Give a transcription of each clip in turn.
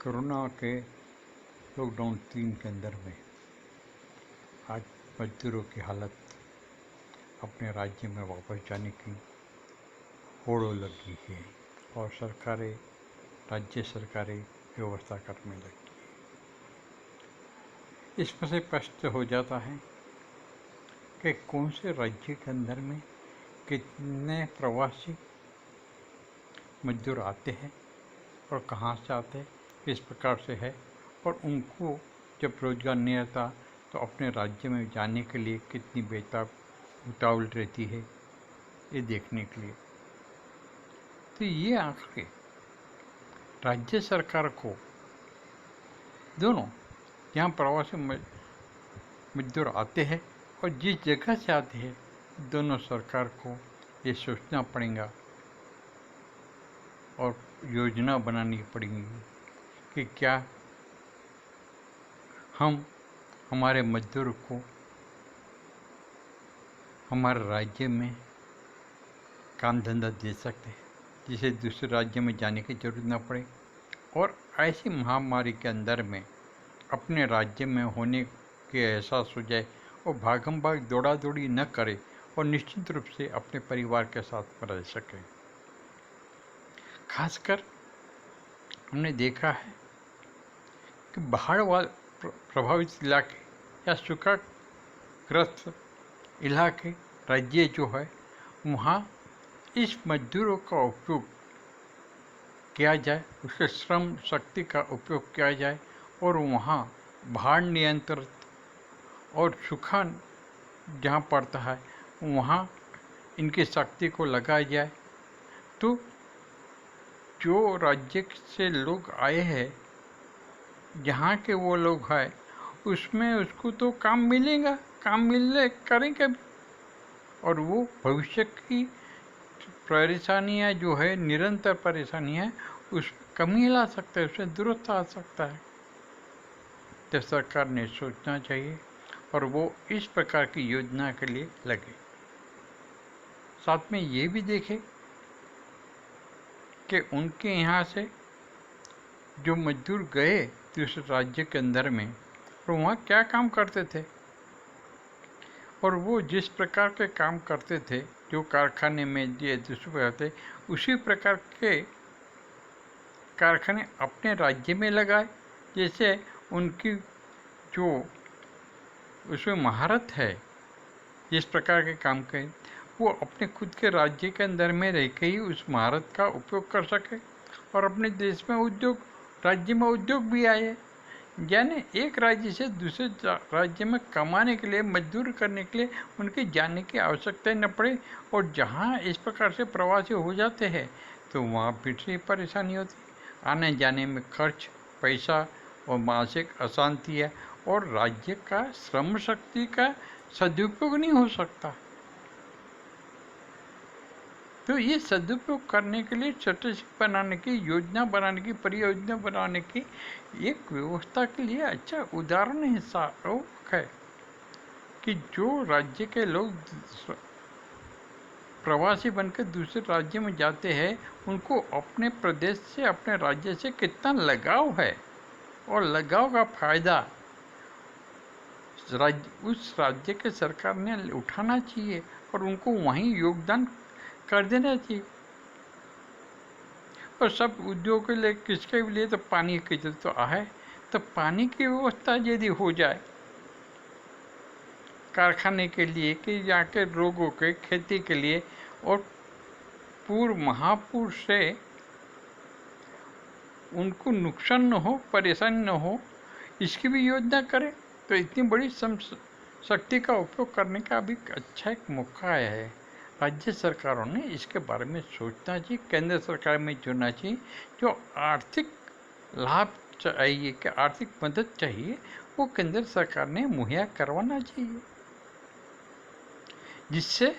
Corona के lockdown 3 के अंदर में आज मजदूरों की हालत अपने राज्य में वापस जाने की होड़ों लगी है और राज्य सरकारें व्यवस्था करने लगी है। इसमें से प्रश्न हो जाता है कि कौन से राज्य के अंदर में कितने प्रवासी मजदूर आते हैं और कहाँ से आते हैं, किस प्रकार से है, और उनको जब रोजगार नहीं रहता तो अपने राज्य में जाने के लिए कितनी उतावल रहती है, ये देखने के लिए। तो ये आखिर राज्य सरकार को दोनों जहाँ प्रवासी मजदूर आते हैं और जिस जगह से आते हैं, दोनों सरकार को ये सोचना पड़ेगा और योजना बनानी पड़ेगी कि क्या हम हमारे मजदूर को हमारे राज्य में काम धंधा दे सकते हैं जिसे दूसरे राज्य में जाने की जरूरत न पड़े, और ऐसी महामारी के अंदर में अपने राज्य में होने के एहसास हो जाए और भागम भाग दौड़ा दौड़ी न करे और निश्चित रूप से अपने परिवार के साथ रह सके। खासकर हमने देखा है कि बाढ़ प्रभावित इलाके या सूखाग्रस्त इलाके राज्य जो है, वहाँ इस मजदूरों का उपयोग किया जाए, उसके श्रम शक्ति का उपयोग किया जाए और वहाँ बाढ़ नियंत्रित और सूखा जहाँ पड़ता है वहाँ इनकी शक्ति को लगाया जाए, तो जो राज्य से लोग आए हैं, जहाँ के वो लोग हैं, उसमें उसको तो काम मिलेगा, काम मिलने करेंगे और वो भविष्य की परेशानियाँ जो है, निरंतर परेशानियाँ, उसमें कमी ला सकता है, उसमें दुरुस्त आ सकता है। तो सरकार ने सोचना चाहिए और वो इस प्रकार की योजना के लिए लगे। साथ में ये भी देखे कि उनके यहाँ से जो मजदूर गए दूसरे राज्य के अंदर में, और वहाँ क्या काम करते थे, और वो जिस प्रकार के काम करते थे, जो कारखाने में ये दूसरे प्रकार थे, उसी प्रकार के कारखाने अपने राज्य में लगाए, जैसे उनकी जो उसमें महारत है, जिस प्रकार के काम करें, वो अपने खुद के राज्य के अंदर में रह के ही उस महारत का उपयोग कर सके और अपने देश में राज्य में उद्योग भी आए। यानी एक राज्य से दूसरे राज्य में कमाने के लिए, मजदूर करने के लिए उनके जाने की आवश्यकता न पड़े, और जहाँ इस प्रकार से प्रवासी हो जाते हैं तो वहाँ फिर से परेशानी होती, आने जाने में खर्च, पैसा और मानसिक अशांति है, और राज्य का श्रम शक्ति का सदुपयोग नहीं हो सकता। तो ये सदुपयोग करने के लिए स्ट्रेटेजी बनाने की, योजना बनाने की, परियोजना बनाने की एक व्यवस्था के लिए अच्छा उदाहरण है कि जो राज्य के लोग प्रवासी बनकर दूसरे राज्य में जाते हैं, उनको अपने प्रदेश से, अपने राज्य से कितना लगाव है, और लगाव का फायदा उस राज्य के सरकार ने उठाना चाहिए और उनको वहीं योगदान कर देना चाहिए। और सब उद्योग के लिए, किसके लिए, तो पानी की जरूरत तो है, तो पानी की व्यवस्था यदि हो जाए कारखाने के लिए, कि यहाँ के लोगों के खेती के लिए, और महापुर से उनको नुकसान न हो, परेशानी न हो, इसकी भी योजना करें, तो इतनी बड़ी शक्ति का उपयोग करने का भी अच्छा एक मौका है। राज्य सरकारों ने इसके बारे में सोचना चाहिए, केंद्र सरकार में जुड़ना चाहिए, जो आर्थिक लाभ चाहिए, कि आर्थिक मदद चाहिए, वो केंद्र सरकार ने मुहैया करवाना चाहिए, जिससे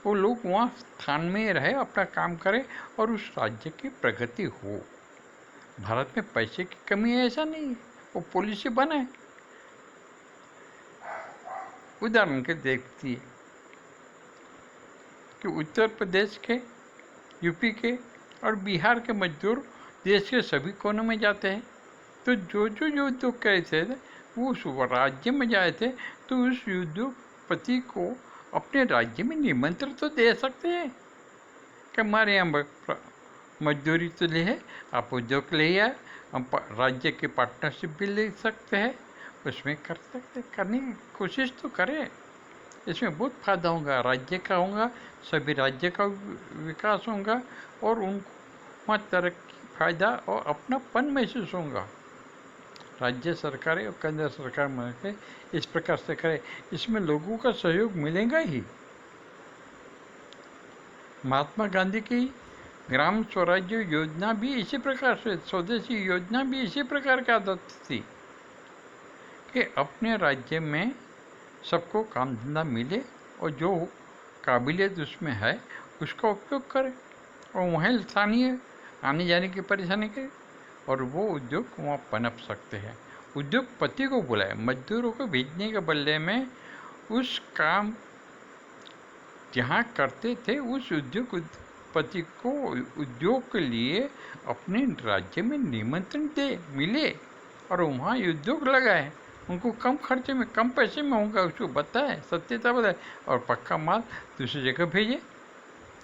वो लोग वहाँ स्थान में रहे, अपना काम करें और उस राज्य की प्रगति हो। भारत में पैसे की कमी है ऐसा नहीं है, वो पॉलिसी बनाए। उदाहरण के देखती है कि उत्तर प्रदेश के, यूपी के और बिहार के मजदूर देश के सभी कोनों में जाते हैं, तो जो जो जो उद्योग करे थे वो उस राज्य में जाए थे, तो उस उद्योगपति को अपने राज्य में निमंत्रण तो दे सकते हैं कि हमारे यहाँ मजदूरी तो ले है, आप उद्योग ले आए, हम राज्य के पार्टनरशिप भी ले सकते हैं, उसमें कर सकते, करने की कोशिश तो करें। इसमें बहुत फायदा होगा, राज्य का होगा, सभी राज्य का विकास होगा और उनको वहाँ तरक्की, फायदा और अपनापन महसूस होगा। राज्य सरकारें और केंद्र सरकार मिलकर इस प्रकार से करे, इसमें लोगों का सहयोग मिलेगा ही। महात्मा गांधी की ग्राम स्वराज्य योजना भी इसी प्रकार से, स्वदेशी योजना भी इसी प्रकार की आदत थी कि अपने राज्य में सबको काम धंधा मिले और जो काबिलियत उसमें है उसका उपयोग करें और वहीं स्थानीय आने जाने की परेशानी करें और वो उद्योग वहाँ पनप सकते हैं। उद्योगपति को बुलाए, मजदूरों को भेजने के बदले में उस काम जहाँ करते थे उस उद्योगपति को उद्योग के लिए अपने राज्य में निमंत्रण दे, मिले और वहाँ उद्योग लगाए, उनको कम खर्चे में, कम पैसे में होगा, उसको बताए, सत्यता बताए और पक्का माल दूसरी जगह भेजे।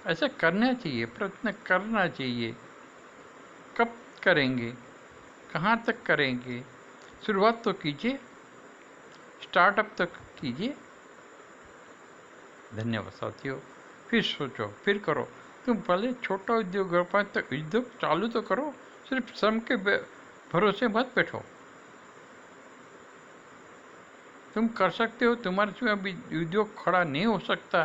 ऐसा करना चाहिए, प्रयत्न करना चाहिए। कब करेंगे, कहाँ तक करेंगे? शुरुआत तो कीजिए, स्टार्टअप तक कीजिए। धन्यवाद साथियों। फिर सोचो, फिर करो। तुम पहले छोटा उद्योग तक उद्योग चालू तो करो, सिर्फ श्रम के भरोसे मत बैठो। तुम कर सकते हो, तुम्हारे से अभी उद्योग खड़ा नहीं हो सकता,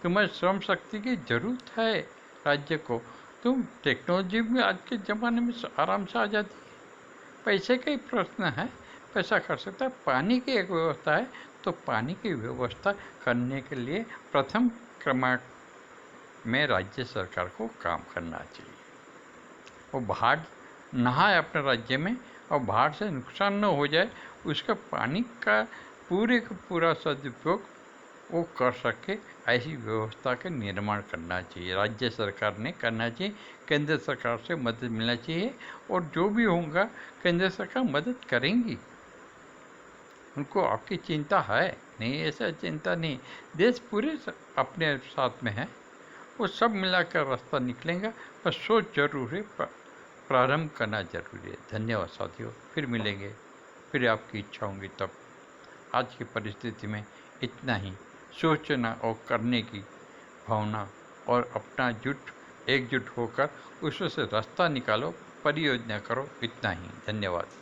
तुम्हारी श्रम शक्ति की जरूरत है राज्य को। तुम टेक्नोलॉजी में आज के ज़माने में आराम से आ जाती है, पैसे का ही प्रश्न है, पैसा कर सकता है। पानी की एक व्यवस्था है तो पानी की व्यवस्था करने के लिए प्रथम क्रमांक में राज्य सरकार को काम करना चाहिए। वो बाहर नहाए अपने राज्य में और बाहर से नुकसान न हो जाए, उसका पानी का पूरे का पूरा सदुपयोग वो कर सके, ऐसी व्यवस्था का निर्माण करना चाहिए, राज्य सरकार ने करना चाहिए। केंद्र सरकार से मदद मिलना चाहिए और जो भी होगा केंद्र सरकार मदद करेंगी। उनको आपकी चिंता है नहीं, ऐसा चिंता नहीं, देश पूरे अपने साथ में है, वो सब मिलाकर रास्ता निकलेगा। बस सोच जरूर है, प्रारंभ करना जरूरी है। धन्यवाद साथियों, फिर मिलेंगे, फिर आपकी इच्छा होंगी तब। आज की परिस्थिति में इतना ही, सोचना और करने की भावना और अपना एकजुट होकर उसमें से रास्ता निकालो, परियोजना करो, इतना ही। धन्यवाद।